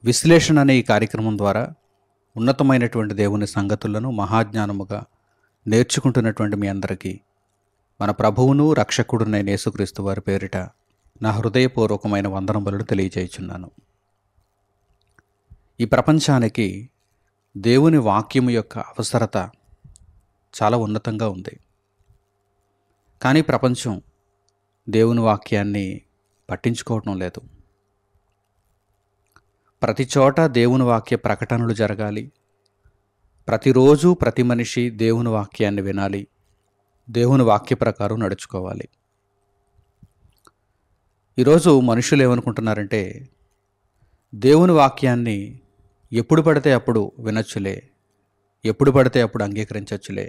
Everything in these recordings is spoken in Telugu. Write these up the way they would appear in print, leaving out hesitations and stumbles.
విశ్లేషణ అనే ఈ కార్యక్రమం ద్వారా ఉన్నతమైనటువంటి దేవుని సంగతులను మహాజ్ఞానముగా నేర్చుకుంటున్నటువంటి మీ అందరికీ మన ప్రభువును రక్షకుడునైన యేసుక్రీస్తు వారి పేరిట నా హృదయపూర్వకమైన వందనములను తెలియజేయుచున్నాను. ఈ ప్రపంచానికి దేవుని వాక్యము యొక్క అవసరత చాలా ఉన్నతంగా ఉంది. కానీ ప్రపంచం దేవుని వాక్యాన్ని పట్టించుకోవటం లేదు. ప్రతి చోట దేవుని వాక్య ప్రకటనలు జరగాలి. ప్రతిరోజు ప్రతి మనిషి దేవుని వాక్యాన్ని వినాలి. దేవుని వాక్య ప్రకారం నడుచుకోవాలి. ఈరోజు మనుషులు ఏమనుకుంటున్నారంటే, దేవుని వాక్యాన్ని ఎప్పుడు పడితే అప్పుడు వినొచ్చులే, ఎప్పుడు పడితే అప్పుడు అంగీకరించచ్చులే,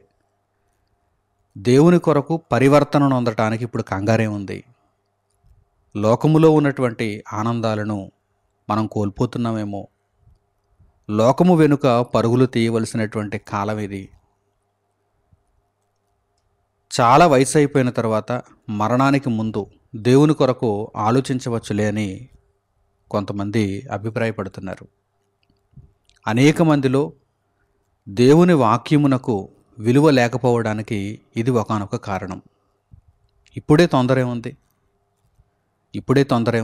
దేవుని కొరకు పరివర్తనను పొందటానికి ఇప్పుడు కంగారే ఉంది, లోకములో ఉన్నటువంటి ఆనందాలను మనం కోల్పోతున్నామేమో, లోకము వెనుక పరుగులు తీయవలసినటువంటి కాలం ఇది, చాలా వయసు అయిపోయిన తర్వాత మరణానికి ముందు దేవుని కొరకు ఆలోచించవచ్చులే అని కొంతమంది అభిప్రాయపడుతున్నారు. అనేక మందిలో దేవుని వాక్యమునకు విలువ లేకపోవడానికి ఇది ఒకానొక కారణం. ఇప్పుడే తొందరే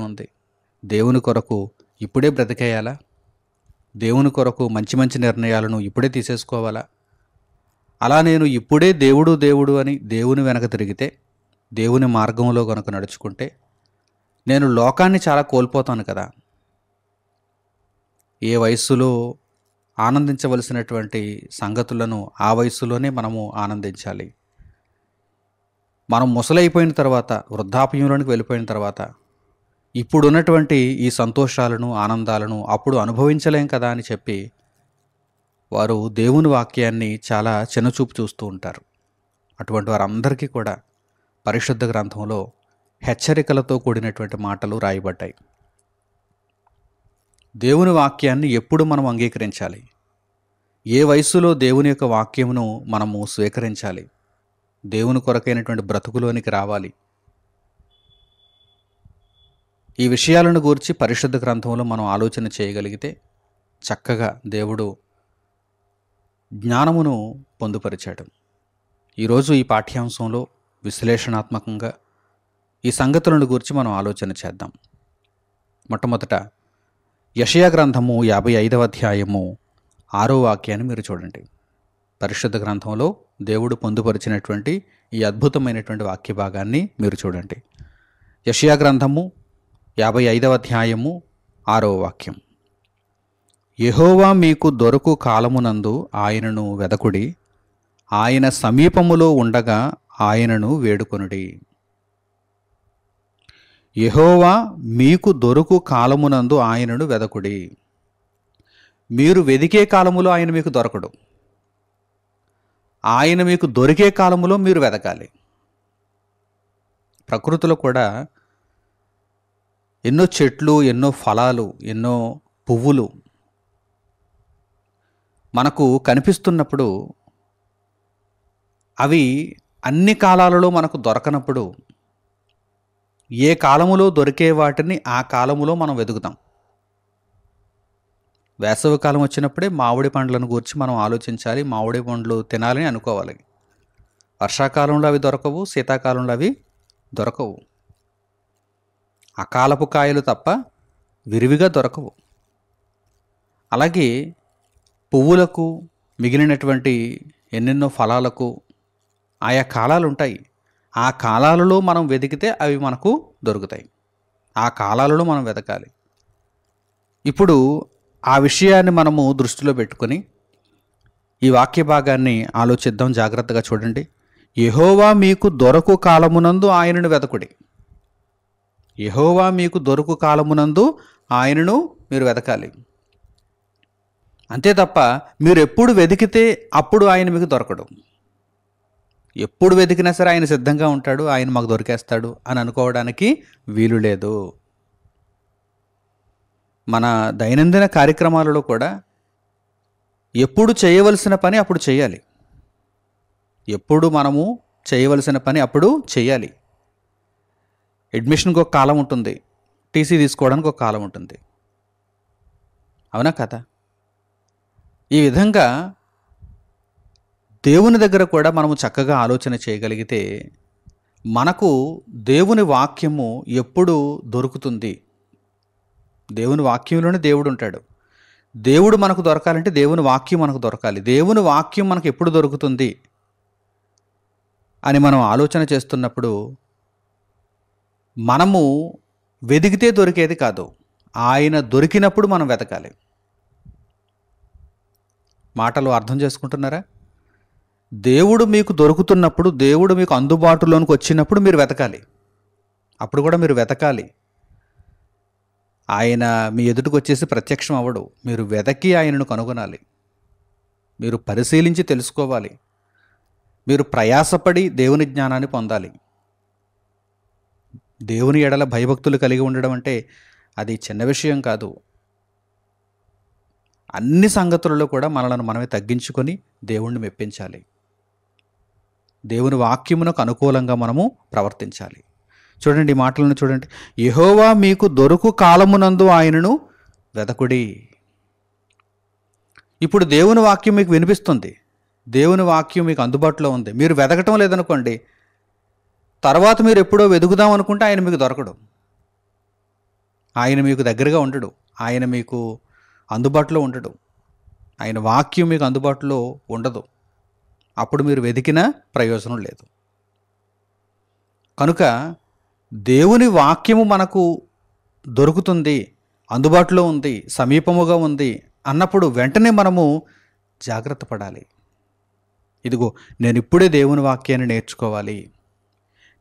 ఉంది. దేవుని కొరకు ఇప్పుడే బ్రతికేయాలా? దేవుని కొరకు మంచి మంచి నిర్ణయాలను ఇప్పుడే తీసేసుకోవాలా? అలా నేను ఇప్పుడే దేవుడు అని దేవుని వెనక తిరిగితే, దేవుని మార్గంలో కనుక నడుచుకుంటే నేను లోకాన్ని చాలా కోల్పోతాను కదా. ఏ వయస్సులో ఆనందించవలసినటువంటి సంగతులను ఆ వయస్సులోనే మనము ఆనందించాలి. మనం ముసలైపోయిన తర్వాత, వృద్ధాప్యంలోనికి వెళ్ళిపోయిన తర్వాత ఇప్పుడున్నటువంటి ఈ సంతోషాలను ఆనందాలను అప్పుడు అనుభవించలేం కదా అని చెప్పి వారు దేవుని వాక్యాన్ని చాలా చిన్నచూపు చూస్తూ ఉంటారు. అటువంటి వారందరికీ కూడా పరిశుద్ధ గ్రంథంలో హెచ్చరికలతో కూడినటువంటి మాటలు రాయబడ్డాయి. దేవుని వాక్యాన్ని ఎప్పుడు మనం అంగీకరించాలి? ఏ వయస్సులో దేవుని యొక్క వాక్యమును మనము స్వీకరించాలి? దేవుని కొరకైనటువంటి బ్రతుకులోనికి రావాలి. ఈ విషయాలను గూర్చి పరిశుద్ధ గ్రంథంలో మనం ఆలోచన చేయగలిగితే చక్కగా దేవుడు జ్ఞానమును పొందుపరిచాడు. ఈరోజు ఈ పాఠ్యాంశంలో విశ్లేషణాత్మకంగా ఈ సంగతులను గురించి మనం ఆలోచన చేద్దాం. మొట్టమొదట యెషయా గ్రంథము 55వ అధ్యాయము 6వ వాక్యాన్ని మీరు చూడండి. పరిశుద్ధ గ్రంథంలో దేవుడు పొందుపరిచినటువంటి ఈ అద్భుతమైనటువంటి వాక్య భాగాన్ని మీరు చూడండి. యెషయా గ్రంథము 55వ అధ్యాయము 6వ వాక్యం. యెహోవా మీకు దొరకు కాలమునందు ఆయనను వెదకుడి, ఆయన సమీపములో ఉండగా ఆయనను వేడుకొనుడి. యెహోవా మీకు దొరకు కాలమునందు ఆయనను వెదకుడి. మీరు వెదికే కాలములో ఆయన మీకు దొరకడు. ఆయన మీకు దొరికే కాలములో మీరు వెదకాలి. ప్రకృతిలో కూడా ఎన్నో చెట్లు, ఎన్నో ఫలాలు, ఎన్నో పువ్వులు మనకు కనిపిస్తున్నప్పుడు అవి అన్ని కాలాలలో మనకు దొరకనప్పుడు ఏ కాలములో దొరికే వాటిని ఆ కాలములో మనం వెతుకుతాం. వేసవి కాలం వచ్చినప్పుడే మామిడి పండ్లను గురించి మనం ఆలోచించాలి, మామిడి పండ్లు తినాలని అనుకోవాలి. వర్షాకాలంలో అవి దొరకవు, శీతాకాలంలో అవి దొరకవు. అకాలపు కాయలు తప్ప విరివిగా దొరకవు. అలాగే పువ్వులకు, మిగిలినటువంటి ఎన్నెన్నో ఫలాలకు ఆయా కాలాలు ఉంటాయి. ఆ కాలాలలో మనం వెతికితే అవి మనకు దొరుకుతాయి. ఆ కాలాలలో మనం వెతకాలి. ఇప్పుడు ఆ విషయాన్ని మనము దృష్టిలో పెట్టుకొని ఈ వాక్య భాగాన్ని ఆలోచిద్దాం. జాగ్రత్తగా చూడండి. యెహోవా మీకు దొరకు కాలమునందు ఆయనను వెతకుడి. యెహోవా మీకు దొరకు కాలమునందు ఆయనను మీరు వెతకాలి. అంతే తప్ప మీరు ఎప్పుడు వెతికితే అప్పుడు ఆయన మీకు దొరకడు. ఎప్పుడు వెతికినా సరే ఆయన సిద్ధంగా ఉంటాడు, ఆయన మాకు దొరికేస్తాడు అని అనుకోవడానికి వీలు లేదు. మన దైనందిన కార్యక్రమాలలో కూడా ఎప్పుడు చేయవలసిన పని అప్పుడు చేయాలి. ఎప్పుడు మనము చేయవలసిన పని అప్పుడు చేయాలి. అడ్మిషన్కి ఒక కాలం ఉంటుంది, టీసీ తీసుకోవడానికి ఒక కాలం ఉంటుంది. అవునా కదా? ఈ విధంగా దేవుని దగ్గర కూడా మనము చక్కగా ఆలోచన చేయగలిగితే మనకు దేవుని వాక్యము ఎప్పుడు దొరుకుతుంది? దేవుని వాక్యంలోనే దేవుడు ఉంటాడు. దేవుడు మనకు దొరకాలంటే దేవుని వాక్యం మనకు దొరకాలి. దేవుని వాక్యం మనకు ఎప్పుడు దొరుకుతుంది అని మనం ఆలోచన చేస్తున్నప్పుడు మనము వెదికితే దొరికేది కాదు. ఆయన దొరికినప్పుడు మనం వెతకాలి. మాటలు అర్థం చేసుకుంటున్నారా? దేవుడు మీకు దొరుకుతున్నప్పుడు, దేవుడు మీకు అందుబాటులోనికి వచ్చినప్పుడు మీరు వెతకాలి. అప్పుడు కూడా మీరు వెతకాలి. ఆయన మీ ఎదుటికి వచ్చేసి ప్రత్యక్షం అవ్వడు. మీరు వెతకి ఆయనను కనుగొనాలి. మీరు పరిశీలించి తెలుసుకోవాలి. మీరు ప్రయాసపడి దేవుని జ్ఞానాన్ని పొందాలి. దేవుని ఎడల భయభక్తులు కలిగి ఉండడం అంటే అది చిన్న విషయం కాదు. అన్ని సంగతులలో కూడా మనలను మనమే తగ్గించుకొని దేవుణ్ణి మెప్పించాలి. దేవుని వాక్యమునకు అనుకూలంగా మనము ప్రవర్తించాలి. చూడండి, ఈ మాటలను చూడండి. యెహోవా మీకు దొరుకు కాలమునందు ఆయనను వెదకుడి. ఇప్పుడు దేవుని వాక్యం మీకు వినిపిస్తుంది. దేవుని వాక్యం మీకు అందుబాటులో ఉంది. మీరు వెతకటం లేదనుకోండి, తర్వాత మీరు ఎప్పుడో వెతుకుదాం అనుకుంటే ఆయన మీకు దొరకడు. ఆయన మీకు దగ్గరగా ఉండడు. ఆయన మీకు అందుబాటులో ఉండడు. ఆయన వాక్యం మీకు అందుబాటులో ఉండదు. అప్పుడు మీరు వెతికినా ప్రయోజనం లేదు. కనుక దేవుని వాక్యము మనకు దొరుకుతుంది, అందుబాటులో ఉంది, సమీపముగా ఉంది అన్నప్పుడు వెంటనే మనము జాగ్రత్త పడాలి. ఇదిగో, నేను ఇప్పుడే దేవుని వాక్యాన్ని నేర్చుకోవాలి.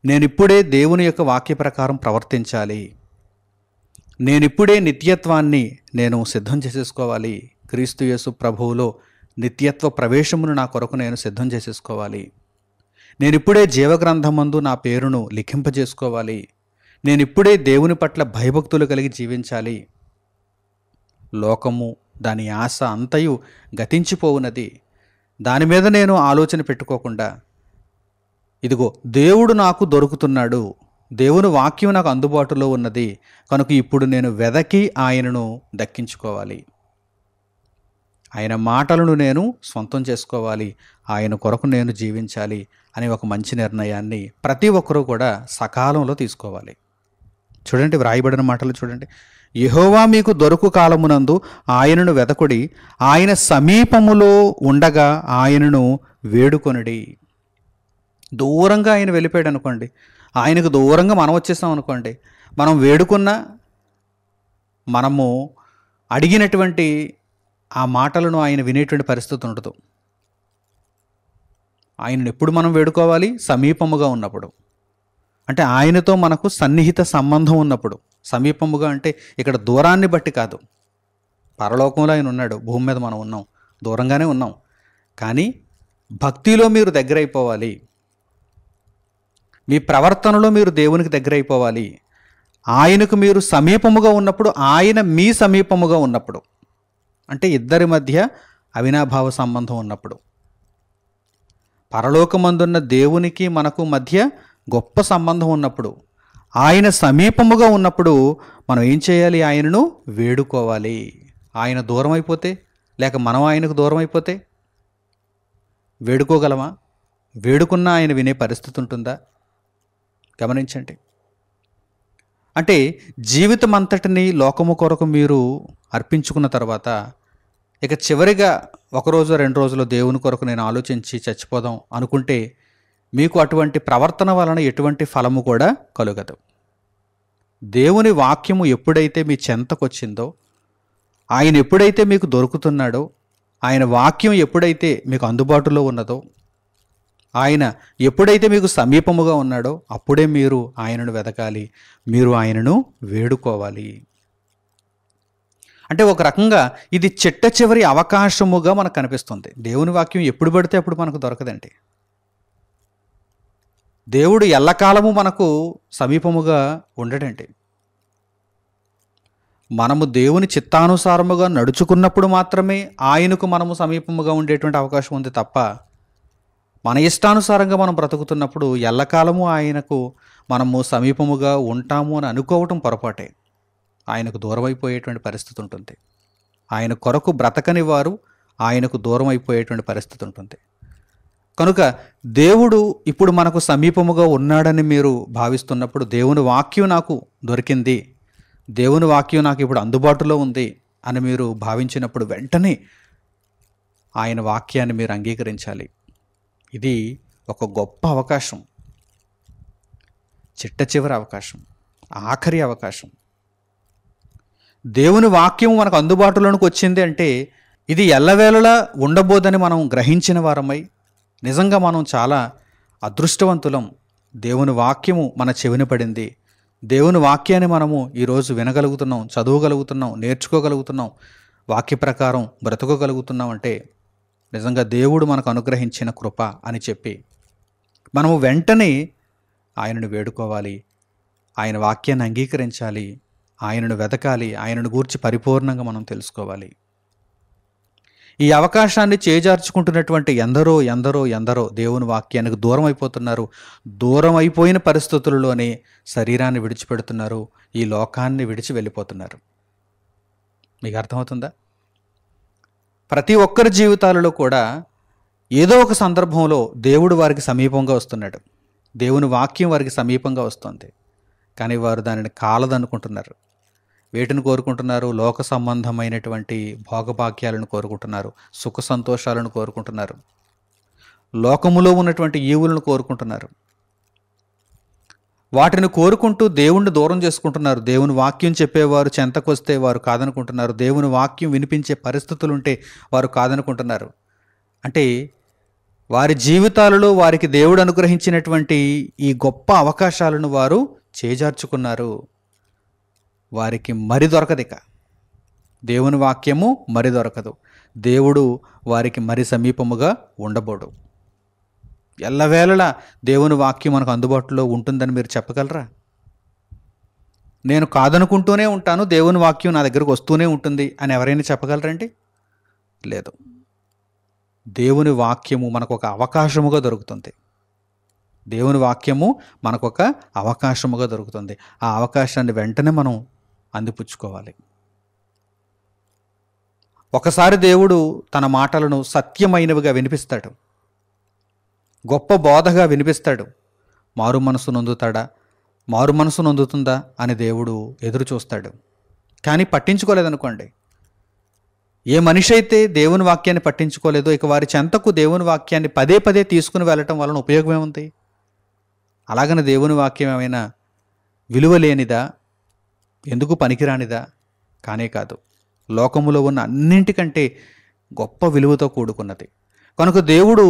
నేను ఇప్పుడే దేవుని యొక్క వాక్య ప్రకారం ప్రవర్తించాలి. నేనిప్పుడే నిత్యత్వాన్ని నేను సిద్ధం చేసేసుకోవాలి. క్రీస్తు యేసు ప్రభువులో నిత్యత్వ ప్రవేశమును నా కొరకు నేను సిద్ధం చేసేసుకోవాలి. నేనిప్పుడే జీవగ్రంథమందు నా పేరును లిఖింపజేసుకోవాలి. నేనిప్పుడే దేవుని పట్ల భయభక్తులు కలిగి జీవించాలి. లోకము దాని ఆశ అంతయు గతించిపోవునది. దాని మీద నేను ఆలోచన పెట్టుకోకుండా, ఇదిగో దేవుడు నాకు దొరుకుతున్నాడు, దేవుని వాక్యం నాకు అందుబాటులో ఉన్నది, కనుక ఇప్పుడు నేను వెదకి ఆయనను దక్కించుకోవాలి. ఆయన మాటలను నేను సొంతం చేసుకోవాలి. ఆయన కొరకు నేను జీవించాలి అనే ఒక మంచి నిర్ణయాన్ని ప్రతి ఒక్కరూ కూడా సకాలంలో తీసుకోవాలి. చూడండి, వ్రాయబడిన మాటలు చూడండి. యెహోవా మీకు దొరుకు కాలమునందు ఆయనను వెదకుడి, ఆయన సమీపములో ఉండగా ఆయనను వేడుకొనుడి. దూరంగా ఆయన వెళ్ళిపోయాడు అనుకోండి, ఆయనకు దూరంగా మనం వచ్చేసాం అనుకోండి, మనం వేడుకున్నా, మనము అడిగినటువంటి ఆ మాటలను ఆయన వినేటువంటి పరిస్థితి ఉండదు. ఆయనను ఎప్పుడు మనం వేడుకోవాలి? సమీపముగా ఉన్నప్పుడు. అంటే ఆయనతో మనకు సన్నిహిత సంబంధం ఉన్నప్పుడు. సమీపముగా అంటే ఇక్కడ దూరాన్ని బట్టి కాదు. పరలోకంలో ఆయన ఉన్నాడు, భూమి మీద మనం ఉన్నాం, దూరంగానే ఉన్నాం. కానీ భక్తిలో మీరు దగ్గర అయిపోవాలి. మీ ప్రవర్తనలో మీరు దేవునికి దగ్గర అయిపోవాలి. ఆయనకు మీరు సమీపముగా ఉన్నప్పుడు, ఆయన మీ సమీపముగా ఉన్నప్పుడు, అంటే ఇద్దరి మధ్య అవినాభావ సంబంధం ఉన్నప్పుడు, పరలోకమందున్న దేవునికి మనకు మధ్య గొప్ప సంబంధం ఉన్నప్పుడు, ఆయన సమీపముగా ఉన్నప్పుడు మనం ఏం చేయాలి? ఆయనను వేడుకోవాలి. ఆయన దూరం అయిపోతే, లేక మనం ఆయనకు దూరం అయిపోతే వేడుకోగలమా? వేడుకున్నా ఆయన వినే పరిస్థితి ఉంటుందా? గమనించండి. అంటే జీవితం అంతటిని లోకము కొరకు మీరు అర్పించుకున్న తర్వాత, ఇక చివరిగా ఒకరోజు 2 రోజులు దేవుని కొరకు నేను ఆలోచించి చచ్చిపోదాం అనుకుంటే, మీకు అటువంటి ప్రవర్తన వలన ఎటువంటి ఫలము కూడా కలుగదు. దేవుని వాక్యము ఎప్పుడైతే మీ చెంతకొచ్చిందో, ఆయన ఎప్పుడైతే మీకు దొరుకుతున్నాడో, ఆయన వాక్యం ఎప్పుడైతే మీకు అందుబాటులో ఉన్నదో, ఆయన ఎప్పుడైతే మీకు సమీపముగా ఉన్నాడో, అప్పుడే మీరు ఆయనను వెతకాలి, మీరు ఆయనను వేడుకోవాలి. అంటే ఒక రకంగా ఇది చిట్ట చివరి అవకాశముగా మనకు కనిపిస్తుంది. దేవుని వాక్యం ఎప్పుడు పడితే అప్పుడు మనకు దొరకదండి. దేవుడు ఎల్లకాలము మనకు సమీపముగా ఉండడండి. మనము దేవుని చిత్తానుసారముగా నడుచుకున్నప్పుడు మాత్రమే ఆయనకు మనము సమీపముగా ఉండేటువంటి అవకాశం ఉంది తప్ప, మన ఇష్టానుసారంగా మనం బ్రతుకుతున్నప్పుడు ఎల్లకాలము ఆయనకు మనము సమీపముగా ఉంటాము అని అనుకోవటం పొరపాటే. ఆయనకు దూరం అయిపోయేటువంటి పరిస్థితి ఉంటుంది. ఆయన కొరకు బ్రతకని వారు ఆయనకు దూరం అయిపోయేటువంటి పరిస్థితి ఉంటుంది. కనుక దేవుడు ఇప్పుడు మనకు సమీపముగా ఉన్నాడని మీరు భావిస్తున్నప్పుడు, దేవుని వాక్యం నాకు దొరికింది, దేవుని వాక్యం నాకు ఇప్పుడు అందుబాటులో ఉంది అని మీరు భావించినప్పుడు వెంటనే ఆయన వాక్యాన్ని మీరు అంగీకరించాలి. ఇది ఒక గొప్ప అవకాశం, చిట్ట చివరి అవకాశం, ఆఖరి అవకాశం. దేవుని వాక్యం మనకు అందుబాటులోనికి వచ్చింది అంటే ఇది ఎల్లవేళలా ఉండబోదని మనం గ్రహించిన వారమై, నిజంగా మనం చాలా అదృష్టవంతులం. దేవుని వాక్యము మన చెవిన పడింది, దేవుని వాక్యాన్ని మనము ఈరోజు వినగలుగుతున్నాం, చదవగలుగుతున్నాం, నేర్చుకోగలుగుతున్నాం, వాక్య ప్రకారం బ్రతకగలుగుతున్నాం అంటే నిజంగా దేవుడు మనకు అనుగ్రహించిన కృప అని చెప్పి మనము వెంటనే ఆయనను వేడుకోవాలి, ఆయన వాక్యాన్ని అంగీకరించాలి, ఆయనను వెతకాలి, ఆయనను గూర్చి పరిపూర్ణంగా మనం తెలుసుకోవాలి. ఈ అవకాశాన్ని చేజార్చుకుంటున్నటువంటి ఎందరో ఎందరో ఎందరో దేవుని వాక్యానికి దూరం అయిపోతున్నారు. దూరం అయిపోయిన పరిస్థితుల్లోనే శరీరాన్ని విడిచిపెడుతున్నారు, ఈ లోకాన్ని విడిచి వెళ్ళిపోతున్నారు. మీకు అర్థమవుతుందా? ప్రతి ఒక్కరి జీవితాలలో కూడా ఏదో ఒక సందర్భంలో దేవుడు వారికి సమీపంగా వస్తున్నాడు, దేవుని వాక్యం వారికి సమీపంగా వస్తుంది. కానీ వారు దానిని కాలదనుకుంటున్నారు. వేటిని కోరుకుంటున్నారు? లోక సంబంధమైనటువంటి భోగభాగ్యాలను కోరుకుంటున్నారు, సుఖ సంతోషాలను కోరుకుంటున్నారు, లోకములో ఉన్నటువంటి ఈవులను కోరుకుంటున్నారు. వాటిని కోరుకుంటూ దేవుణ్ణి దూరం చేసుకుంటున్నారు. దేవుని వాక్యం చెప్పేవారు చెంతకొస్తే వారు కాదనుకుంటున్నారు, దేవుని వాక్యం వినిపించే పరిస్థితులుంటే వారు కాదనుకుంటున్నారు. అంటే వారి జీవితాలలో వారికి దేవుడు అనుగ్రహించినటువంటి ఈ గొప్ప అవకాశాలను వారు చేజార్చుకున్నారు. వారికి మరి దొరకదిక, దేవుని వాక్యము మరి దొరకదు, దేవుడు వారికి మరి సమీపముగా ఉండబోడు. ఎల్లవేళలా దేవుని వాక్యం మనకు అందుబాటులో ఉంటుందని మీరు చెప్పగలరా? నేను కాదనుకుంటూనే ఉంటాను, దేవుని వాక్యం నా దగ్గరకు వస్తూనే ఉంటుంది అని ఎవరైనా చెప్పగలరండి? లేదు. దేవుని వాక్యము మనకు ఒక అవకాశముగా దొరుకుతుంది. దేవుని వాక్యము మనకు ఒక అవకాశముగా దొరుకుతుంది. ఆ అవకాశాన్ని వెంటనే మనం అందిపుచ్చుకోవాలి. ఒకసారి దేవుడు తన మాటలను సత్యమైనవిగా వినిపిస్తాడు, గొప్ప బోధగా వినిపిస్తాడు. మారు మనసు నొందుతాడా, మారు మనసు నొందుతుందా అని దేవుడు ఎదురు చూస్తాడు. కానీ పట్టించుకోలేదనుకోండి, ఏ మనిషి అయితే దేవుని వాక్యాన్ని పట్టించుకోలేదో ఇక వారి చెంతకు దేవుని వాక్యాన్ని పదే పదే తీసుకుని వెళ్ళటం వలన ఉపయోగం ఏముంది? అలాగని దేవుని వాక్యం ఏమైనా విలువ లేనిదా, ఎందుకు పనికిరానిదా? కానే కాదు. లోకములో ఉన్న అన్నింటికంటే గొప్ప విలువతో కూడుకున్నది. కనుక దేవుడు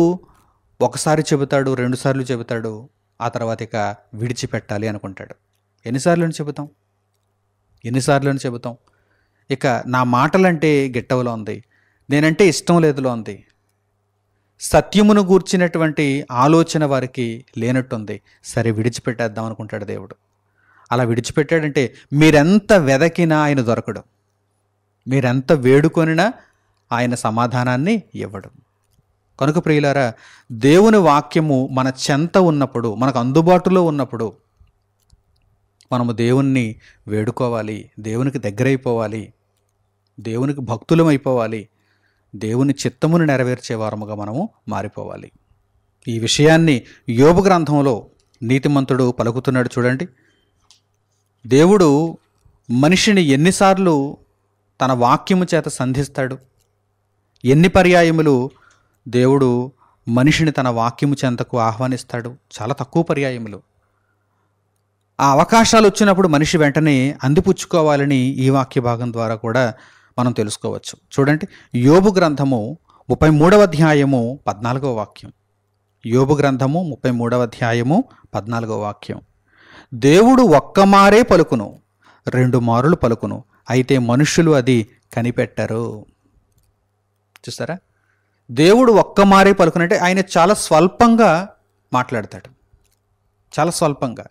ఒకసారి చెబుతాడు, రెండుసార్లు చెబుతాడు, ఆ తర్వాత ఇక విడిచిపెట్టాలి అనుకుంటాడు. ఎన్నిసార్లు చెబుతాం? ఇక నా మాటలంటే గిట్టవలో ఉంది, నేనంటే ఇష్టం లేదులో ఉంది, సత్యమును గూర్చినటువంటి ఆలోచన వారికి లేనట్టుంది, సరే విడిచిపెట్టేద్దాం అనుకుంటాడు దేవుడు. అలా విడిచిపెట్టాడంటే మీరెంత వెదకినా ఆయన దొరకడు, మీరెంత వేడుకొనినా ఆయన సమాధానాన్ని ఇవ్వడు. కనుక ప్రియులారా, దేవుని వాక్యము మన చెంత ఉన్నప్పుడు, మనకు అందుబాటులో ఉన్నప్పుడు మనము దేవుణ్ణి వేడుకోవాలి, దేవునికి దగ్గరైపోవాలి, దేవునికి భక్తులమైపోవాలి, దేవుని చిత్తమును నెరవేర్చే వారముగా మనము మారిపోవాలి. ఈ విషయాన్ని యోబు గ్రంథంలో నీతిమంతుడు పలుకుతున్నాడు. చూడండి, దేవుడు మనిషిని ఎన్నిసార్లు తన వాక్యము చేత సంధిస్తాడు, ఎన్ని పర్యాయములు దేవుడు మనిషిని తన వాక్యము చెంతకు ఆహ్వానిస్తాడు? చాలా తక్కువ పర్యాయములు. ఆ అవకాశాలు వచ్చినప్పుడు మనిషి వెంటనే అందిపుచ్చుకోవాలని ఈ వాక్య భాగం ద్వారా కూడా మనం తెలుసుకోవచ్చు. చూడండి, యోబు గ్రంథము 33వ అధ్యాయము 14వ వాక్యం. యోబు గ్రంథము 33వ అధ్యాయము 14వ వాక్యం. దేవుడు ఒక్కమారే పలుకును, 2 మారులు పలుకును, అయితే మనుష్యులు అది కనిపెట్టరు. చూస్తారా, దేవుడు ఒక్కమారే పలుకునంటే ఆయన చాలా స్వల్పంగా మాట్లాడతాడు, చాలా స్వల్పంగా.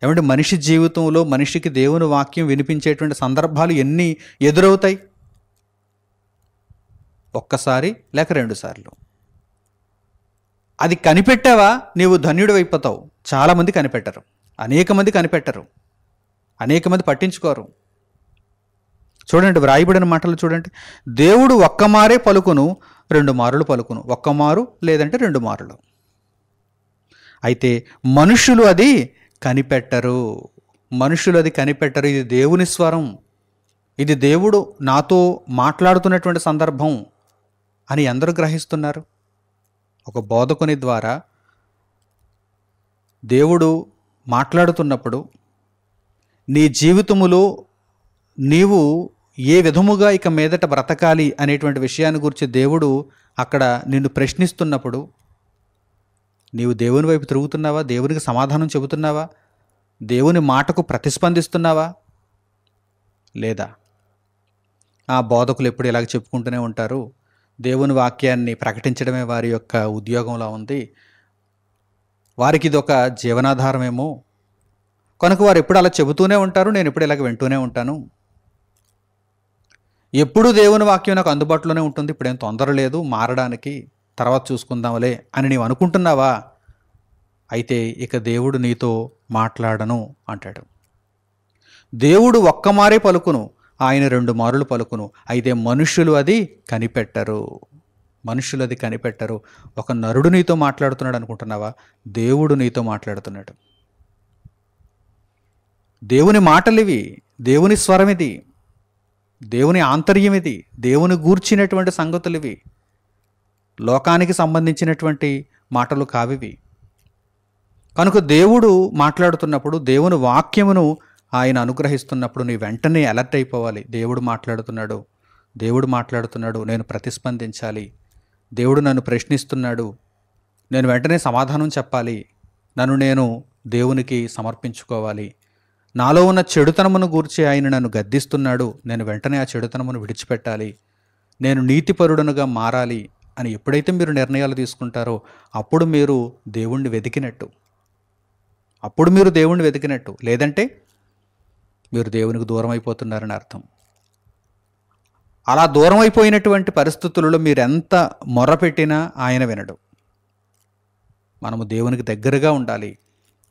ఏమంటే మనిషి జీవితంలో మనిషికి దేవుని వాక్యం వినిపించేటువంటి సందర్భాలు ఎన్ని ఎదురవుతాయి? ఒక్కసారి లేక 2 సార్లు. అది కనిపెట్టావా నీవు ధన్యుడు అయిపోతావు. చాలామంది కనిపెట్టరు, అనేక మంది కనిపెట్టరు, అనేక మంది పట్టించుకోరు. చూడండి, వ్రాయబడిన మాటలు చూడండి. దేవుడు ఒక్క మారే పలుకును, 2 మారులు పలుకును. ఒక్క మారు లేదంటే 2 మారులు. అయితే మనుషులు అది కనిపెట్టరు. మనుషులు అది కనిపెట్టరు. ఇది దేవుని స్వరం, ఇది దేవుడు నాతో మాట్లాడుతున్నటువంటి సందర్భం అని అందరూ గ్రహిస్తున్నారు. ఒక బోధకుని ద్వారా దేవుడు మాట్లాడుతున్నప్పుడు నీ జీవితములో నీవు ఏ విధముగా ఇక మీదట బ్రతకాలి అనేటువంటి విషయాన్ని గురించి దేవుడు అక్కడ నిన్ను ప్రశ్నిస్తున్నప్పుడు నీవు దేవుని వైపు తిరుగుతున్నావా? దేవునికి సమాధానం చెబుతున్నావా? దేవుని మాటకు ప్రతిస్పందిస్తున్నావా? లేదా ఆ బోధకులు ఎప్పుడు ఇలాగ చెప్పుకుంటూనే ఉంటారు, దేవుని వాక్యాన్ని ప్రకటించడమే వారి యొక్క ఉద్యోగంలా ఉంది, వారికి ఇది ఒక జీవనాధారమేమో, కనుక వారు ఎప్పుడు అలా చెబుతూనే ఉంటారు, నేను ఎప్పుడు ఇలాగ వింటూనే ఉంటాను, ఎప్పుడు దేవుని వాక్యం నాకు అందుబాటులోనే ఉంటుంది, ఇప్పుడేం తొందర లేదు మారడానికి, తర్వాత చూసుకుందాంలే అని నీవు అనుకుంటున్నావా? అయితే ఇక దేవుడు నీతో మాట్లాడను అంటాడు. దేవుడు ఒక్క మారే పలుకును, ఆయన 2 మారులు పలుకును. అయితే మనుష్యులు అది కనిపెట్టరు. మనుష్యులు అది కనిపెట్టరు. ఒక నరుడు నీతో మాట్లాడుతున్నాడు అనుకుంటున్నావా? దేవుడు నీతో మాట్లాడుతున్నాడు. దేవుని మాటలు ఇవి, దేవుని స్వరం ఇది, దేవుని ఆంతర్యం ఇది, దేవుని గూర్చినటువంటి సంగతులు ఇవి, లోకానికి సంబంధించినటువంటి మాటలు కావివి. కనుక దేవుడు మాట్లాడుతున్నప్పుడు, దేవుని వాక్యమును ఆయన అనుగ్రహిస్తున్నప్పుడు నీ వెంటనే అలర్ట్ అయిపోవాలి. దేవుడు మాట్లాడుతున్నాడు, దేవుడు మాట్లాడుతున్నాడు, నేను ప్రతిస్పందించాలి, దేవుడు నన్ను ప్రశ్నిస్తున్నాడు, నేను వెంటనే సమాధానం చెప్పాలి, నన్ను నేను దేవునికి సమర్పించుకోవాలి, నాలో ఉన్న చెడుతనమును గూర్చి ఆయన నన్ను గద్దిస్తున్నాడు, నేను వెంటనే ఆ చెడుతనమును విడిచిపెట్టాలి, నేను నీతిపరుడనుగా మారాలి అని ఎప్పుడైతే మీరు నిర్ణయాలు తీసుకుంటారో అప్పుడు మీరు దేవుణ్ణి వెతికినట్టు. అప్పుడు మీరు దేవుణ్ణి వెతికినట్టు. లేదంటే మీరు దేవునికి దూరం అయిపోతున్నారని అర్థం. అలా దూరం అయిపోయినటువంటి పరిస్థితులలో మీరు ఎంత మొర్రపెట్టినా ఆయన వినడు. మనము దేవునికి దగ్గరగా ఉండాలి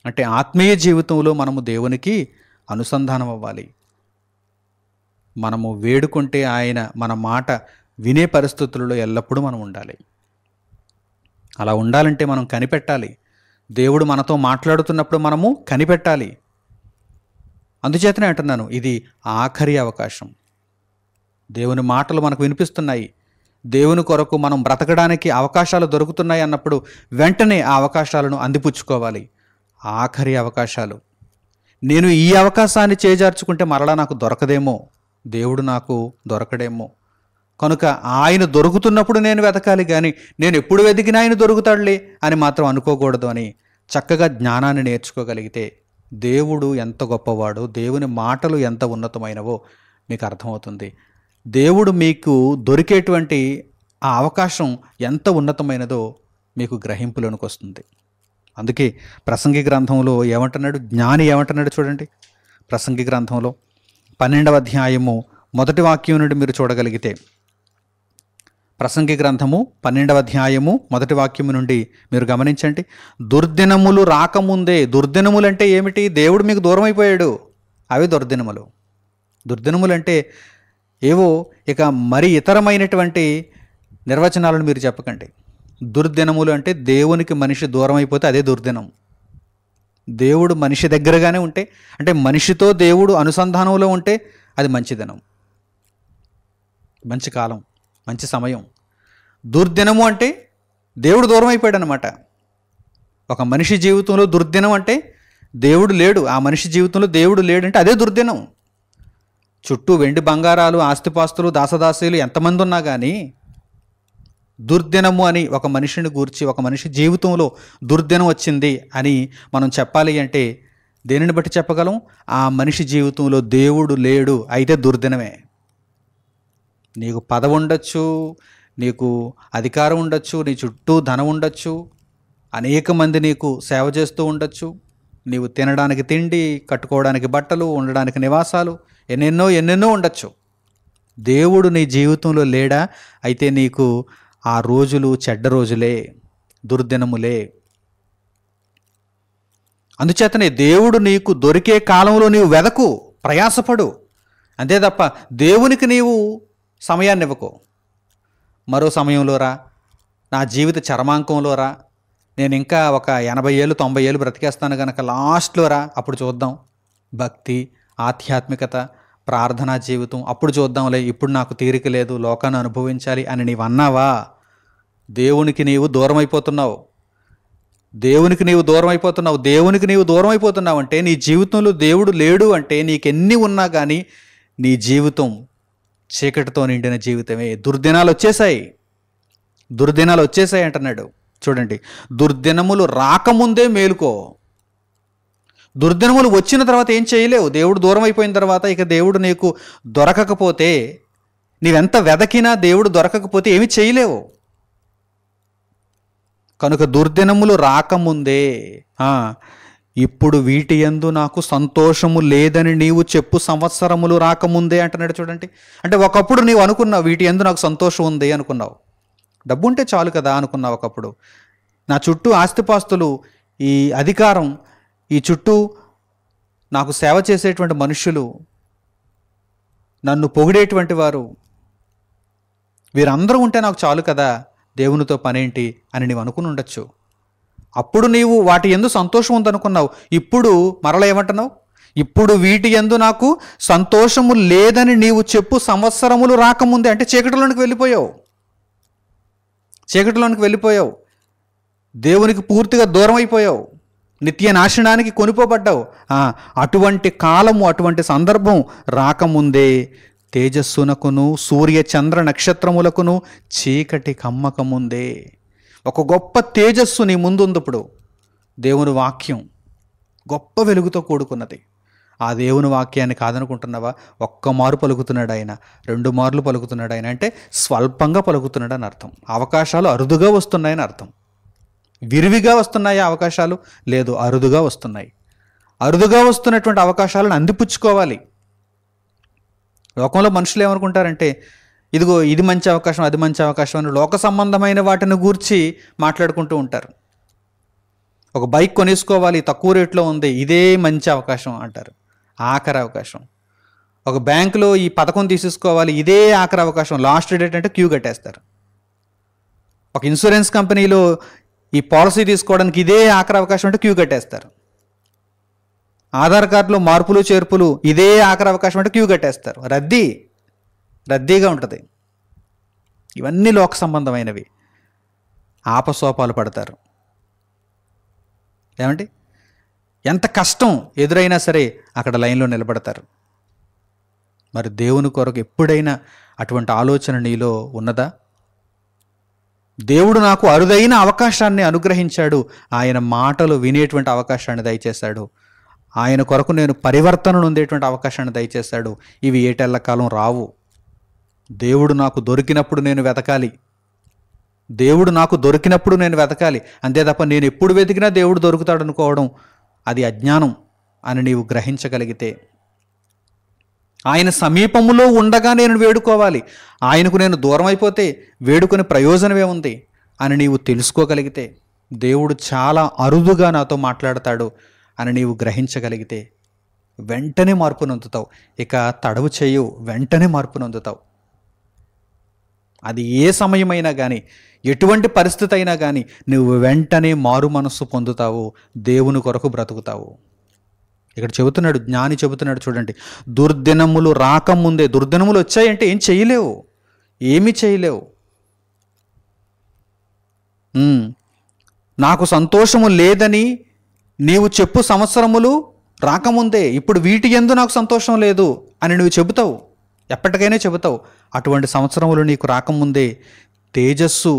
అంటే ఆత్మీయ జీవితంలో మనము దేవునికి అనుసంధానం అవ్వాలి. మనము వేడుకుంటే ఆయన మన మాట వినే పరిస్థితులలో ఎల్లప్పుడూ మనం ఉండాలి. అలా ఉండాలంటే మనం కనిపెట్టాలి. దేవుడు మనతో మాట్లాడుతున్నప్పుడు మనము కనిపెట్టాలి. అందుచేతనే అంటున్నాను, ఇది ఆఖరి అవకాశం. దేవుని మాటలు మనకు వినిపిస్తున్నాయి, దేవుని కొరకు మనం బ్రతకడానికి అవకాశాలు దొరుకుతున్నాయి అన్నప్పుడు వెంటనే ఆ అవకాశాలను అందిపుచ్చుకోవాలి. ఆఖరి అవకాశాలు. నేను ఈ అవకాశాన్ని చేజార్చుకుంటే మరలా నాకు దొరకదేమో, దేవుడు నాకు దొరకడేమో, కనుక ఆయన దొరుకుతున్నప్పుడు నేను వెతకాలి, కానీ నేను ఎప్పుడు వెతికినా ఆయన దొరుకుతాడులే అని మాత్రం అనుకోకూడదు అని చక్కగా జ్ఞానాన్ని నేర్చుకోగలిగితే దేవుడు ఎంత గొప్పవాడో, దేవుని మాటలు ఎంత ఉన్నతమైనవో మీకు అర్థమవుతుంది. దేవుడు మీకు దొరికేటువంటి ఆ అవకాశం ఎంత ఉన్నతమైనదో మీకు గ్రహింపులోనికి వస్తుంది. అందుకే ప్రసంగి గ్రంథంలో ఏమంటున్నాడు, జ్ఞాని ఏమంటున్నాడు చూడండి. ప్రసంగి గ్రంథంలో 12వ అధ్యాయము 1వ వాక్యం నుండి మీరు చూడగలిగితే, ప్రసంగి గ్రంథము 12వ అధ్యాయము 1వ వాక్యము నుండి మీరు గమనించండి. దుర్దినములు రాకముందే, దుర్దినములు అంటే ఏమిటి? దేవుడు మీకు దూరం అయిపోయాడు, అవి దుర్దినములు. దుర్దినములు అంటే ఏవో ఇక మరి ఇతరమైనటువంటి నిర్వచనాలను మీరు చెప్పకండి. దుర్దినములు అంటే దేవునికి మనిషి దూరం అయిపోతే అదే దుర్దినం. దేవుడు మనిషి దగ్గరగానే ఉంటే, అంటే మనిషితో దేవుడు అనుసంధానంలో ఉంటే అది మంచి దినం, మంచి కాలం, మంచి సమయం. దుర్దినము అంటే దేవుడు దూరం అయిపోయాడు అనమాట. ఒక మనిషి జీవితంలో దుర్దినం అంటే దేవుడు లేడు, ఆ మనిషి జీవితంలో దేవుడు లేడంటే అదే దుర్దినం. చుట్టూ వెండి బంగారాలు, ఆస్తిపాస్తులు, దాసదాసీలు ఎంతమంది ఉన్నా కానీ దుర్దినము అని ఒక మనిషిని గూర్చి, ఒక మనిషి జీవితంలో దుర్దినం వచ్చింది అని మనం చెప్పాలి అంటే దేనిని బట్టి చెప్పగలం? ఆ మనిషి జీవితంలో దేవుడు లేడు, అయితే దుర్దినమే. నీకు పదవి ఉండొచ్చు, నీకు అధికారం ఉండొచ్చు, నీ చుట్టూ ధనం ఉండొచ్చు, అనేక మంది నీకు సేవ చేస్తూ ఉండొచ్చు, నీవు తినడానికి తిండి, కట్టుకోవడానికి బట్టలు, ఉండడానికి నివాసాలు, ఎన్నెన్నో ఉండొచ్చు. దేవుడు నీ జీవితంలో లేడా? అయితే నీకు ఆ రోజులు చెడ్డ రోజులే, దుర్దినములే. అందుచేతనే దేవుడు నీకు దొరికే కాలంలో నీవు వెదకు, ప్రయాసపడు. అంతే తప్ప దేవునికి నీవు సమయాన్ని ఇవ్వకు. మరో సమయంలో రా, నా జీవిత చరమాంకంలో రా, నేను ఇంకా ఒక 80 ఏళ్ళు 90 ఏళ్ళు బ్రతికేస్తాను కనుక లాస్ట్లో రా, అప్పుడు చూద్దాం. భక్తి, ఆధ్యాత్మికత, ప్రార్థనా జీవితం అప్పుడు చూద్దాంలే, ఇప్పుడు నాకు తీరిక లేదు, లోకాన్ని అనుభవించాలి అని నీవు అన్నావా, దేవునికి నీవు దూరం అయిపోతున్నావు. దేవునికి నీవు దూరం అయిపోతున్నావు. దేవునికి నీవు దూరం అయిపోతున్నావు అంటే నీ జీవితంలో దేవుడు లేడు అంటే నీకెన్ని ఉన్నా కానీ నీ జీవితం చీకటితో నిండిన జీవితమే. దుర్దినాలు వచ్చేసాయి అంటున్నాడు. చూడండి, దుర్దినములు రాకముందే మేలుకో. దుర్దినములు వచ్చిన తర్వాత ఏం చేయలేవు. దేవుడు దూరం అయిపోయిన తర్వాత ఇక దేవుడు నీకు దొరకకపోతే, నీవెంత వెదకినా దేవుడు దొరకకపోతే ఏమి చేయలేవు. కనుక దుర్దినములు రాకముందే, ఇప్పుడు వీటి యందు నాకు సంతోషము లేదని నీవు చెప్పు, సంవత్సరములు రాకముందే అంటున్నాడు. చూడండి, అంటే ఒకప్పుడు నీవు అనుకున్నావు వీటి యందు నాకు సంతోషం ఉంది అనుకున్నావు, డబ్బు ఉంటే చాలు కదా అనుకున్నావు. ఒకప్పుడు నా చుట్టూ ఆస్తిపాస్తులు, ఈ అధికారం, ఈ చుట్టూ నాకు సేవ చేసేటువంటి మనుషులు, నన్ను పొగిడేటువంటి వారు, వీరందరూ ఉంటే నాకు చాలు కదా, దేవునితో పనేంటి అని నీవు అనుకుని ఉండొచ్చు. అప్పుడు నీవు వాటి యందు సంతోషం ఉందనుకున్నావు. ఇప్పుడు మరలా ఏమంటున్నావు? ఇప్పుడు వీటి యందు నాకు సంతోషము లేదని నీవు చెప్పు, సంవత్సరములు రాకముందే. అంటే చీకటిలోనికి వెళ్ళిపోయావు, దేవునికి పూర్తిగా దూరం అయిపోయావు, నిత్య నాశనానికి కొనిపోబడ్డావు. అటువంటి కాలము, అటువంటి సందర్భం రాకముందే తేజస్సునకును సూర్య చంద్ర నక్షత్రములకును చీకటి కమ్మకముందే ఒక గొప్ప తేజస్సు నీ ముందుంది. ఇప్పుడు దేవుని వాక్యం గొప్ప వెలుగుతో కూడుకున్నది. ఆ దేవుని వాక్యాన్ని కాదనుకుంటున్నావా? ఒక్క మారు పలుకుతున్నాడు ఆయన, 2 మార్లు పలుకుతున్నాడు ఆయన, అంటే స్వల్పంగా పలుకుతున్నాడు అని అర్థం. అవకాశాలు అరుదుగా వస్తున్నాయని అర్థం. విరివిగా వస్తున్నాయి అవకాశాలు? లేదు, అరుదుగా వస్తున్నాయి. అరుదుగా వస్తున్నటువంటి అవకాశాలను అందిపుచ్చుకోవాలి. లోకంలో మనుషులు ఏమనుకుంటారంటే, ఇదిగో ఇది మంచి అవకాశం, అది మంచి అవకాశం అని లోక సంబంధమైన వాటిని గూర్చి మాట్లాడుకుంటూ ఉంటారు. ఒక బైక్ కొనేసుకోవాలి, తక్కువ రేట్లో ఉంది, ఇదే మంచి అవకాశం అంటారు, ఆఖరి అవకాశం. ఒక బ్యాంకులో ఈ పథకం తీసేసుకోవాలి, ఇదే ఆఖరి అవకాశం, లాస్ట్ డేట్ అంటే క్యూ కట్టేస్తారు. ఒక ఇన్సూరెన్స్ కంపెనీలో ఈ పాలసీ తీసుకోవడానికి ఇదే ఆఖరి అవకాశం అంటే క్యూ కట్టేస్తారు. ఆధార్ కార్డులో మార్పులు చేర్పులు ఇదే ఆఖరి అవకాశం అంటే క్యూ కట్టేస్తారు. రద్దీగా ఉంటుంది. ఇవన్నీ లోక సంబంధమైనవి. ఆపసోపాలు పడతారు. ఏమండి, ఎంత కష్టం ఎదురైనా సరే అక్కడ లైన్లో నిలబడతారు. మరి దేవుని కొరకు ఎప్పుడైనా అటువంటి ఆలోచన నీలో ఉన్నదా? దేవుడు నాకు అరుదైన అవకాశాన్ని అనుగ్రహించాడు, ఆయన మాటలు వినేటువంటి అవకాశాన్ని దయచేశాడు, ఆయన కొరకు నేను పరివర్తనను ఉండేటువంటి అవకాశాన్ని దయచేశాడు. ఇవి ఏటెళ్ల కాలం రావు. దేవుడు నాకు దొరికినప్పుడు నేను వెతకాలి, అంతే తప్ప నేను ఎప్పుడు వెతికినా దేవుడు దొరుకుతాడు అనుకోవడం అది అజ్ఞానం అని నీవు గ్రహించగలిగితే, ఆయన సమీపములో ఉండగా నేను వేడుకోవాలి, ఆయనకు నేను దూరం అయిపోతే వేడుకొని ప్రయోజనమే ఉంది అని నీవు తెలుసుకోగలిగితే, దేవుడు చాలా అరుదుగా నాతో మాట్లాడతాడు అని నీవు గ్రహించగలిగితే వెంటనే మార్పు నొందుతావు. ఇక తడవు చేయవు, వెంటనే మార్పు నొందుతావు. అది ఏ సమయమైనా కానీ, ఎటువంటి పరిస్థితి అయినా కానీ నువ్వు వెంటనే మారు మనస్సు పొందుతావు, దేవుని కొరకు బ్రతుకుతావు. ఇక్కడ చెబుతున్నాడు, జ్ఞాని చెబుతున్నాడు చూడండి, దుర్దినములు రాకముందే. దుర్దినములు వచ్చాయంటే ఏం చేయలేవు, ఏమీ చేయలేవు. నాకు సంతోషము లేదని నీవు చెప్పు, సంవత్సరములు రాకముందే. ఇప్పుడు వీటి యందు నాకు సంతోషం లేదు అని నువ్వు చెబుతావు, ఎప్పటికైనా చెబుతావు. అటువంటి సంవత్సరములు నీకు రాకముందే తేజస్సు,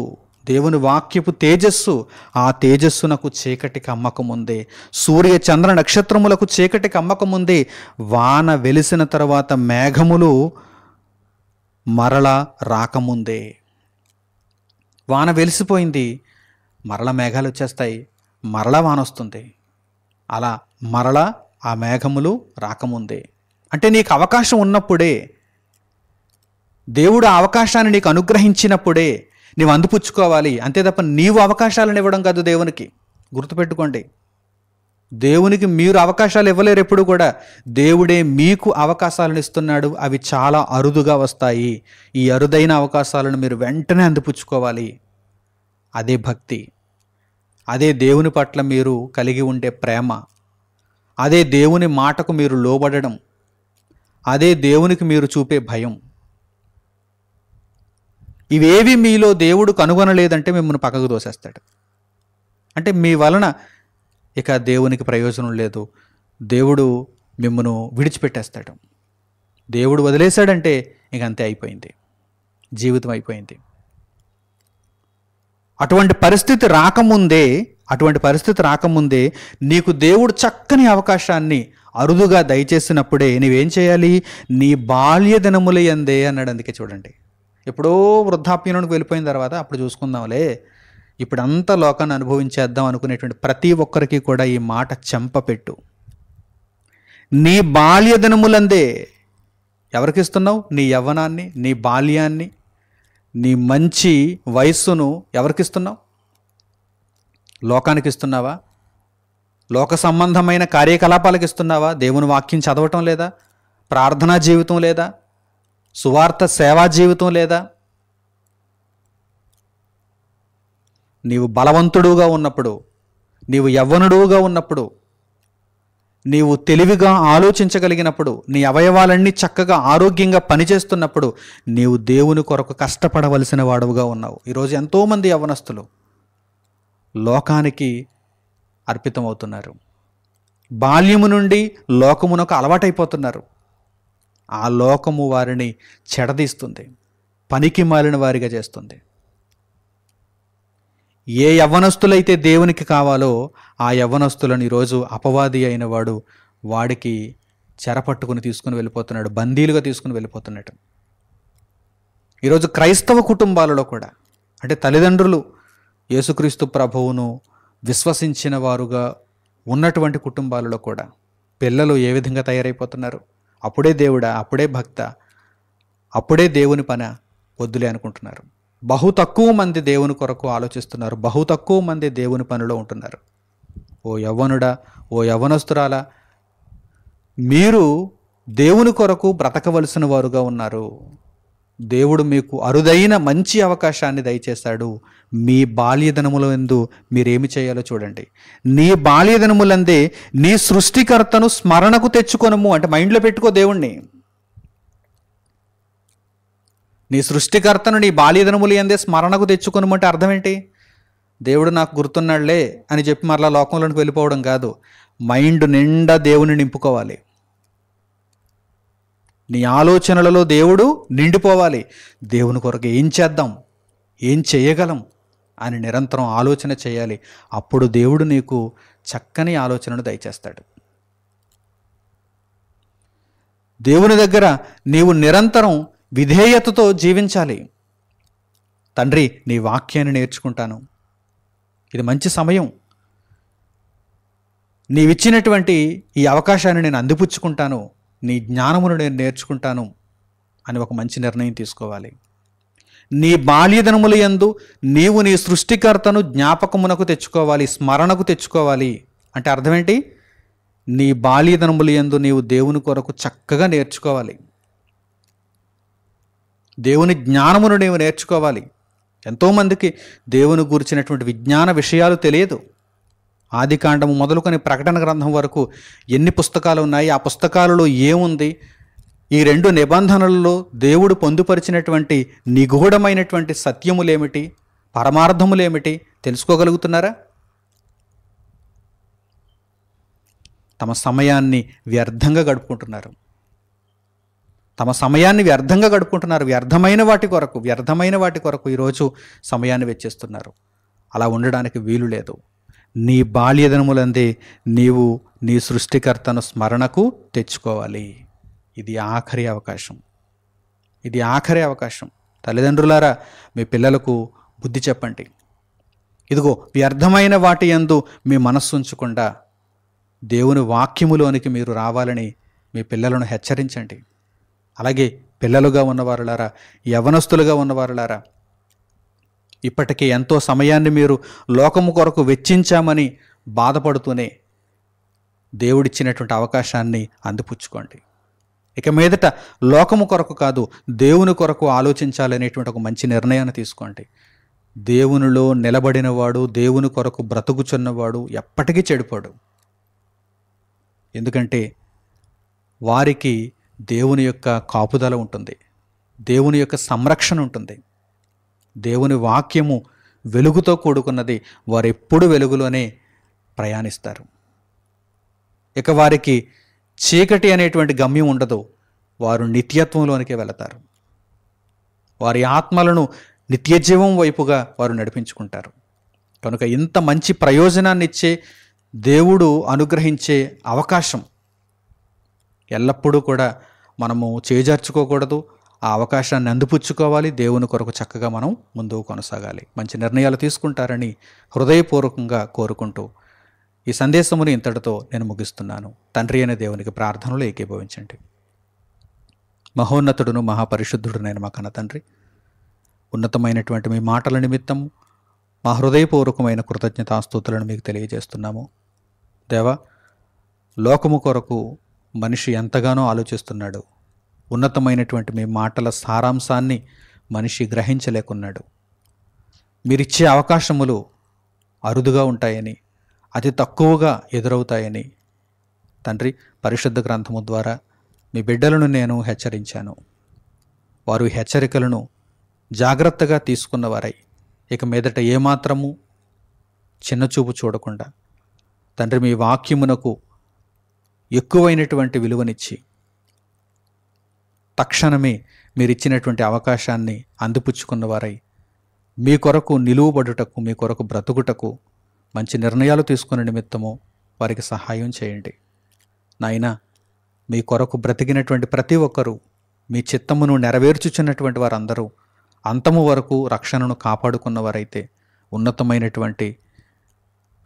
దేవుని వాక్యపు తేజస్సు, ఆ తేజస్సునకు చీకటి కమ్మకముందే, సూర్య చంద్ర నక్షత్రములకు చీకటి కమ్మకముందే, వాన వెలిసిన తర్వాత మేఘములు మరల రాకముందే. వాన వెలిసిపోయింది, మరల మేఘాలు వచ్చేస్తాయి, మరలా వాన వస్తుంది. అలా మరలా ఆ మేఘములు రాకముందే. అంటే నీకు అవకాశం ఉన్నప్పుడే, దేవుడు ఆ అవకాశాన్ని నీకు అనుగ్రహించినప్పుడే నీవు అందిపుచ్చుకోవాలి. అంతే తప్ప నీవు అవకాశాలను ఇవ్వడం కాదు దేవునికి. గుర్తుపెట్టుకోండి, దేవునికి మీరు అవకాశాలు ఇవ్వలేరు ఎప్పుడు కూడా. దేవుడే మీకు అవకాశాలను ఇస్తున్నాడు. అవి చాలా అరుదుగా వస్తాయి. ఈ అరుదైన అవకాశాలను మీరు వెంటనే అందిపుచ్చుకోవాలి. అదే భక్తి, అదే దేవుని పట్ల మీరు కలిగి ఉండే ప్రేమ, అదే దేవుని మాటకు మీరు లోబడడం, అదే దేవునికి మీరు చూపే భయం. ఇవేవి మీలో దేవుడు కనుగొనలేదంటే మిమ్మల్ని పక్కకు దోసేస్తాడు. అంటే మీ వలన ఇక దేవునికి ప్రయోజనం లేదు, దేవుడు మిమ్మను విడిచిపెట్టేస్తాడు. దేవుడు వదిలేశాడంటే ఇక అంతే, అయిపోయింది, జీవితం అయిపోయింది. అటువంటి పరిస్థితి రాకముందే నీకు దేవుడు చక్కని అవకాశాన్ని అరుదుగా దయచేసినప్పుడే నీవేం చేయాలి? నీ బాల్య దినముల యందే అన్నాడు. అందుకే చూడండి, ఎప్పుడో వృద్ధాప్యంలోకి వెళ్ళిపోయిన తర్వాత అప్పుడు చూసుకుందాంలే, ఇప్పుడంతా లోకాన్ని అనుభవించేద్దాం అనుకునేటువంటి ప్రతి ఒక్కరికి కూడా ఈ మాట చెంపపెట్టు. నీ బాల్య దినములందే. ఎవరికి ఇస్తున్నావు? నీ యవ్వనాన్ని, నీ బాల్యాన్ని, నీ మంచి వయస్సును ఎవరికి ఇస్తున్నావు? లోకానికి ఇస్తున్నావా? లోక సంబంధమైన కార్యకలాపాలకు ఇస్తున్నావా? దేవుని వాక్యం చదవటం లేదా? ప్రార్థనా జీవితం లేదా? సువార్త సేవా జీవితం లేదా? నీవు బలవంతుడుగా ఉన్నప్పుడు, నీవు యవ్వనుడుగా ఉన్నప్పుడు, నీవు తెలివిగా ఆలోచించగలిగినప్పుడు, నీ అవయవాలన్నీ చక్కగా ఆరోగ్యంగా పనిచేస్తున్నప్పుడు నీవు దేవుని కొరకు కష్టపడవలసిన వాడుగా ఉన్నావు. ఈరోజు ఎంతోమంది యవ్వనస్తులు లోకానికి అర్పితమవుతున్నారు. బాల్యము నుండి లోకమునకు అలవాటైపోతున్నారు. ఆ లోకము వారిని చెడదీస్తుంది, పనికి మాలిన వారిగా చేస్తుంది. ఏ యవ్వనస్తులైతే దేవునికి కావాలో ఆ యవ్వనస్తులను ఈరోజు అపవాది అయిన వాడు వాడికి చెరపట్టుకుని తీసుకుని వెళ్ళిపోతున్నాడు, బందీలుగా తీసుకుని వెళ్ళిపోతున్నాడు. ఈరోజు క్రైస్తవ కుటుంబాలలో కూడా, అంటే తల్లిదండ్రులు యేసుక్రీస్తు ప్రభువును విశ్వసించిన వారుగా ఉన్నటువంటి కుటుంబాలలో కూడా పిల్లలు ఏ విధంగా తయారైపోతున్నారు? అప్పుడే దేవుడా, అప్పుడే భక్త, అప్పుడే దేవుని పని వద్దులే అనుకుంటున్నారు. బహు తక్కువ మంది దేవుని కొరకు ఆలోచిస్తున్నారు, బహు తక్కువ మంది దేవుని పనిలో ఉంటున్నారు. ఓ యవ్వనుడా, ఓ యవ్వనస్తురాలా, మీరు దేవుని కొరకు బ్రతకవలసిన వారుగా ఉన్నారు. దేవుడు మీకు అరుదైన మంచి అవకాశాన్ని దయచేశాడు. మీ బాల్యదినములందు మీరేమి చేయాలో చూడండి. నీ బాల్యదినములందే నీ సృష్టికర్తను స్మరణకు తెచ్చుకొనుము. అంటే మైండ్లో పెట్టుకో దేవుణ్ణి. నీ సృష్టికర్తను నీ బాల్యదినములు యందే స్మరణకు తెచ్చుకొనుమంటే అర్థం ఏంటి? దేవుడు నాకు గుర్తున్నాడులే అని చెప్పి మరలా లోకంలోనికి వెళ్ళిపోవడం కాదు. మైండ్ నిండా దేవుని నింపుకోవాలి. నీ ఆలోచనలలో దేవుడు నిండిపోవాలి. దేవుని కొరకు ఏం చేద్దాం, ఏం చేయగలం అని నిరంతరం ఆలోచన చేయాలి. అప్పుడు దేవుడు నీకు చక్కని ఆలోచనను దయచేస్తాడు. దేవుని దగ్గర నీవు నిరంతరం విధేయతతో జీవించాలి. తండ్రి, నీ వాక్యాన్ని నేర్చుకుంటాను, ఇది మంచి సమయం, నీవిచ్చినటువంటి ఈ అవకాశాన్ని నేను అందిపుచ్చుకుంటాను, నీ జ్ఞానమును నేను నేర్చుకుంటాను అని ఒక మంచి నిర్ణయం తీసుకోవాలి. నీ బాల్యదినముల యందు నీవు నీ సృష్టికర్తను జ్ఞాపకమునకు తెచ్చుకోవాలి, స్మరణకు తెచ్చుకోవాలి. అంటే అర్థం ఏంటి? నీ బాల్యదినముల యందు నీవు దేవుని కొరకు చక్కగా నేర్చుకోవాలి, దేవుని జ్ఞానమును నీవు నేర్చుకోవాలి. ఎంతోమందికి దేవుని గురించినటువంటి విజ్ఞాన విషయాలు తెలియదు. ఆదికాండము మొదలుకొని ప్రకటన గ్రంథం వరకు ఎన్ని పుస్తకాలు ఉన్నాయి, ఆ పుస్తకాలలో ఏముంది, ఈ రెండు నిబంధనలలో దేవుడు పొందుపరిచినటువంటి నిగూఢమైనటువంటి సత్యములేమిటి, పరమార్థములేమిటి తెలుసుకోగలుగుతున్నారా? తమ సమయాన్ని వ్యర్థంగా గడుపుకుంటున్నారు. వ్యర్థమైన వాటి కొరకు ఈరోజు సమయాన్ని వెచ్చిస్తున్నారు. అలా ఉండడానికి వీలు లేదు. నీ బాల్యదినములందే నీవు నీ సృష్టికర్తను స్మరణకు తెచ్చుకోవాలి. ఇది ఆఖరి అవకాశం. తల్లిదండ్రులారా, మీ పిల్లలకు బుద్ధి చెప్పండి. ఇదిగో, వ్యర్థమైన వాటి యందు మీ మనస్సు ఉంచకుండా దేవుని వాక్యములోనికి మీరు రావాలని మీ పిల్లలను హెచ్చరించండి. అలాగే పిల్లలుగా ఉన్నవారులారా, యవనస్తులుగా ఉన్నవారులారా, ఇప్పటికే ఎంతో సమయాన్ని మీరు లోకము కొరకు వెచ్చించామని బాధపడుతూనే దేవుడిచ్చినటువంటి అవకాశాన్ని అందిపుచ్చుకోండి. ఇక మీదట లోకము కొరకు కాదు, దేవుని కొరకు ఆలోచించాలనేటువంటి ఒక మంచి నిర్ణయాన్ని తీసుకోండి. దేవునిలో నిలబడినవాడు, దేవుని కొరకు బ్రతుకుచున్నవాడు ఎప్పటికీ చెడిపోడు. ఎందుకంటే వారికి దేవుని యొక్క కాపుదల ఉంటుంది, దేవుని యొక్క సంరక్షణ ఉంటుంది. దేవుని వాక్యము వెలుగుతో కూడుకున్నది. వారు ఎప్పుడు వెలుగులోనే ప్రయాణిస్తారు. ఇక వారికి చీకటి అనేటువంటి గమ్యం ఉండదు. వారు నిత్యత్వంలోనికే వెళతారు. వారి ఆత్మలను నిత్యజీవం వైపుగా వారు నడిపించుకుంటారు. కనుక ఇంత మంచి ప్రయోజనాన్ని ఇచ్చే దేవుడు అనుగ్రహించే అవకాశం ఎల్లప్పుడూ కూడా మనము చేజార్చుకోకూడదు. ఆ అవకాశాన్ని అందిపుచ్చుకోవాలి. దేవుని కొరకు చక్కగా మనం ముందుకు కొనసాగాలి. మంచి నిర్ణయాలు తీసుకుంటారని హృదయపూర్వకంగా కోరుకుంటూ ఈ సందేశముని ఇంతటితో నేను ముగిస్తున్నాను. తండ్రి అయిన దేవునికి ప్రార్థనలు ఏకీభవించండి. మహోన్నతుడును మహాపరిశుద్ధుడునైన మా కన్న తండ్రి, ఉన్నతమైనటువంటి మీ మాటల నిమిత్తం మా హృదయపూర్వకమైన కృతజ్ఞతాస్తుతులను మీకు తెలియజేస్తున్నాము. దేవా, లోకము కొరకు మనిషి ఎంతగానో ఆలోచిస్తున్నాడు. ఉన్నతమైనటువంటి మీ మాటల సారాంశాన్ని మనిషి గ్రహించలేకున్నాడు. మీరిచ్చే అవకాశములు అరుదుగా ఉంటాయని, అతి తక్కువగా ఎదురవుతాయని తండ్రి పరిశుద్ధ గ్రంథము ద్వారా మీ బిడ్డలను నేను హెచ్చరించాను. వారు హెచ్చరికలను జాగ్రత్తగా తీసుకున్నవారై ఇక మీదట ఏమాత్రము చిన్నచూపు చూడకుండా తండ్రి మీ వాక్యమునకు ఎక్కువైనటువంటి విలువనిచ్చి తక్షణమే మీరిచ్చినటువంటి అవకాశాన్ని అందిపుచ్చుకున్నవారై మీ కొరకు నిలువబడుటకు, మీ కొరకు బ్రతుకుటకు మంచి నిర్ణయాలు తీసుకునే నిమిత్తము వారికి సహాయం చేయండి. నాయనా, మీ కొరకు బ్రతికినటువంటి ప్రతి ఒక్కరూ, మీ చిత్తమును నెరవేర్చుచున్నటువంటి వారందరూ అంతము వరకు రక్షణను కాపాడుకున్నవారైతే ఉన్నతమైనటువంటి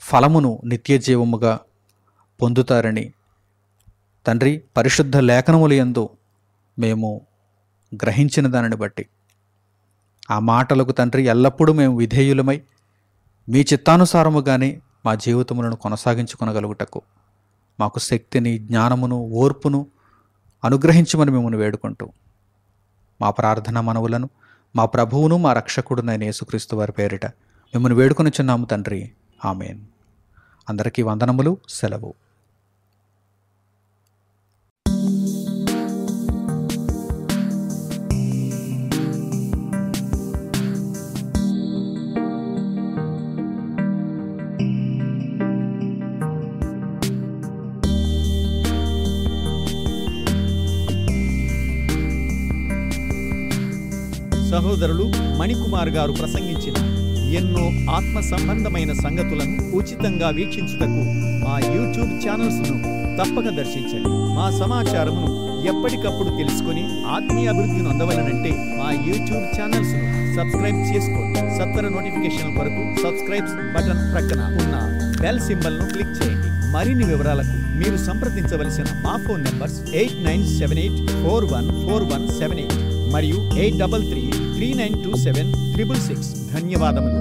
ఫలమును నిత్య జీవముగా పొందుతారని తండ్రి పరిశుద్ధ లేఖనముల యందు మేము గ్రహించిన దానిని బట్టి ఆ మాటలకు తండ్రి ఎల్లప్పుడూ మేము విధేయులమై మీ చిత్తానుసారముగానే మా జీవితములను కొనసాగించుకొనగలుగుటకు మాకు శక్తిని, జ్ఞానమును, ఓర్పును అనుగ్రహించమని మిమ్మల్ని వేడుకుంటూ మా ప్రార్థన మనవులను మా ప్రభువును మా రక్షకుడునైన యేసుక్రీస్తు వారి పేరిట మిమ్మల్ని వేడుకొనిచున్నాము తండ్రి. ఆమేన్. అందరికీ వందనములు. సెలవు. సహోదరులు మణికుమార్ గారు ప్రసంగించిన ఎన్నో ఆత్మ సంబంధమైన సంగతులను ఉచితంగా వీక్షించుటకు మా యూట్యూబ్ ఛానల్స్ను తప్పక దర్శించండి. మా సమాచారమును ఎప్పటికప్పుడు తెలుసుకొని ఆత్మీయ అభివృద్ధిని అందవలనంటే మా యూట్యూబ్ ఛానల్స్ను సబ్స్క్రైబ్ చేసుకోండి. సత్వర నోటిఫికేషన్ కొరకు సబ్స్క్రైబ్ బటన్ ప్రక్కన ఉన్న బెల్ సింబల్ను క్లిక్ చేయండి. మరిన్ని వివరాలకు మీరు సంప్రదించవలసిన మా ఫోన్ నంబర్స్ 8978414178 మరియు 8333927666. ధన్యవాదములు.